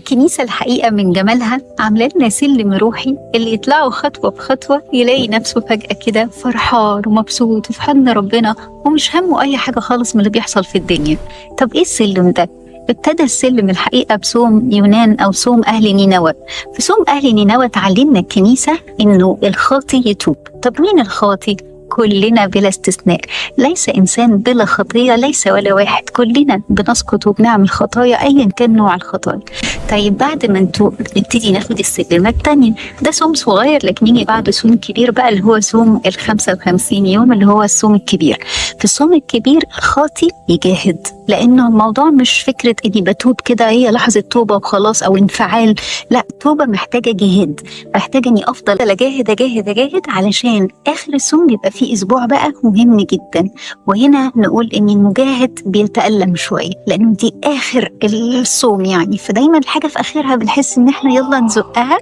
الكنيسة الحقيقة من جمالها عاملة لنا سلم روحي، اللي يطلعوا خطوة بخطوة يلاقي نفسه فجأة كده فرحان ومبسوط وفي حضن ربنا ومش همه أي حاجة خالص من اللي بيحصل في الدنيا. طب إيه السلم ده؟ ابتدى السلم الحقيقة بصوم يونان أو صوم أهل نينوى. في صوم أهل نينوى تعلمنا الكنيسة إنه الخاطي يتوب. طب مين الخاطي؟ كلنا بلا استثناء، ليس إنسان بلا خطية، ليس ولا واحد، كلنا بنسقط وبنعمل خطايا أيا كان نوع الخطايا. طيب بعد ما نتوب نبتدي ناخد السلمة التانية. ده صوم صغير، لكن يجي بعد صوم كبير بقى اللي هو صوم 55 يوم اللي هو الصوم الكبير. في الصوم الكبير الخاطي يجاهد، لأنه الموضوع مش فكرة إني بتوب كده هي لحظة توبة وخلاص أو انفعال، لا، توبة محتاجة جهاد، محتاجة إني أفضل أجاهد أجاهد أجاهد علشان آخر الصوم يبقى في أسبوع بقى مهم جدا. وهنا نقول إن المجاهد بيتألم شوية لأنه دي آخر الصوم يعني، فدايما الحاجة في آخرها بنحس إن إحنا يلا نزقها،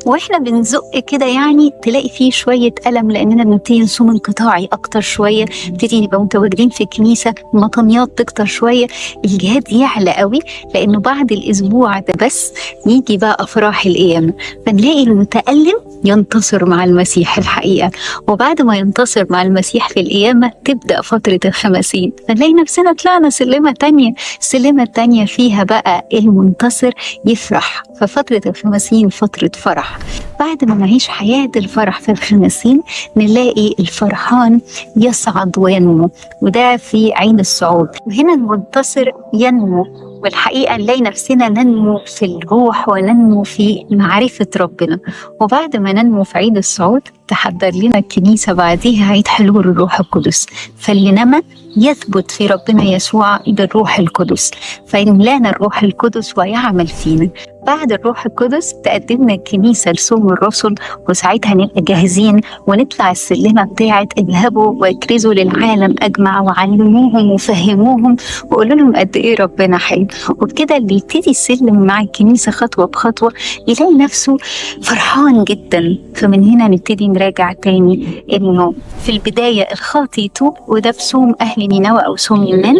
واحنا بنزق كده يعني تلاقي فيه شوية ألم لأننا بنبتدي نصوم انقطاعي أكتر شوية، نبتدي نبقى متواجدين في الكنيسة، المطنيات تكتر شوية، الجهاد يعلى قوي، لأنه بعد الأسبوع ده بس يجي بقى أفراح القيامة، فنلاقي المتألم ينتصر مع المسيح الحقيقة. وبعد ما ينتصر مع المسيح في القيامة تبدأ فترة الخمسين، فنلاقي نفسنا طلعنا سلمة تانية، السلمة التانية فيها بقى المنتصر يفرح. ففترة الخمسين فترة فرح. بعد ما نعيش حياة الفرح في الخمسين نلاقي الفرحان يصعد وينمو، وده في عيد الصعود. وهنا المنتصر ينمو، والحقيقة نلاقي نفسنا ننمو في الروح وننمو في معرفة ربنا. وبعد ما ننمو في عيد الصعود تحضر لنا الكنيسة بعديها عيد حلول الروح القدس، فاللي نما يثبت في ربنا يسوع بالروح القدس، فيملانا الروح القدس ويعمل فينا. بعد الروح القدس تقدمنا الكنيسة لصوم الرسل، وساعتها نبقى جاهزين ونطلع السلمة بتاعت اذهبوا واكرزوا للعالم أجمع وعلموهم وفهموهم وقولوا لهم قد إيه ربنا حي. وبكده اللي يبتدي السلم مع الكنيسة خطوة بخطوة يلاقي نفسه فرحان جدا. فمن هنا نبتدي نراجع تاني إنه في البداية الخاطي يتوب، وده في صوم أهل نينوى أو صوم يونان،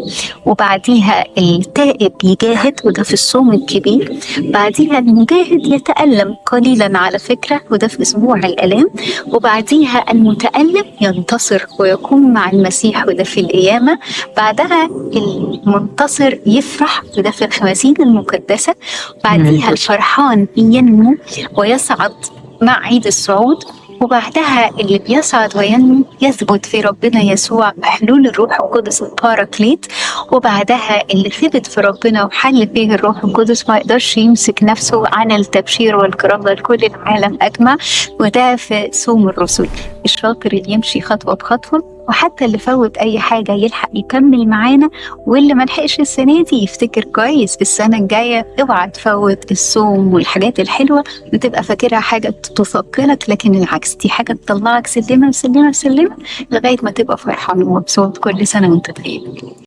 وبعديها التائب يجاهد، وده في الصوم الكبير. بعديها المجاهد يتألم قليلا على فكرة، وده في أسبوع الآلام. وبعديها المتألم ينتصر ويكون مع المسيح، وده في القيامة. بعدها المنتصر يفرح، وده في الخمسين المقدسة. بعديها الفرحان ينمو ويصعد مع عيد الصعود. وبعدها اللي بيصعد وينمو يثبت في ربنا يسوع بحلول الروح القدس الباراكليت. وبعدها اللي ثبت في ربنا وحل فيه الروح القدس ما يقدرش يمسك نفسه عن التبشير والكرامة لكل العالم أجمع، وده في صوم الرسل. الشاطر اللي يمشي خطوة بخطوة، وحتى اللي فوت أي حاجة يلحق يكمل معانا، واللي ما لحقش السنة دي يفتكر كويس في السنة الجاية. اوعى تفوت الصوم والحاجات الحلوة وتبقى فاكرها حاجة تثقلك، لكن العكس دي حاجة تطلعك سلمة سلمة سلمة لغاية ما تبقى فرحان ومبسوط. كل سنة وانت طيب.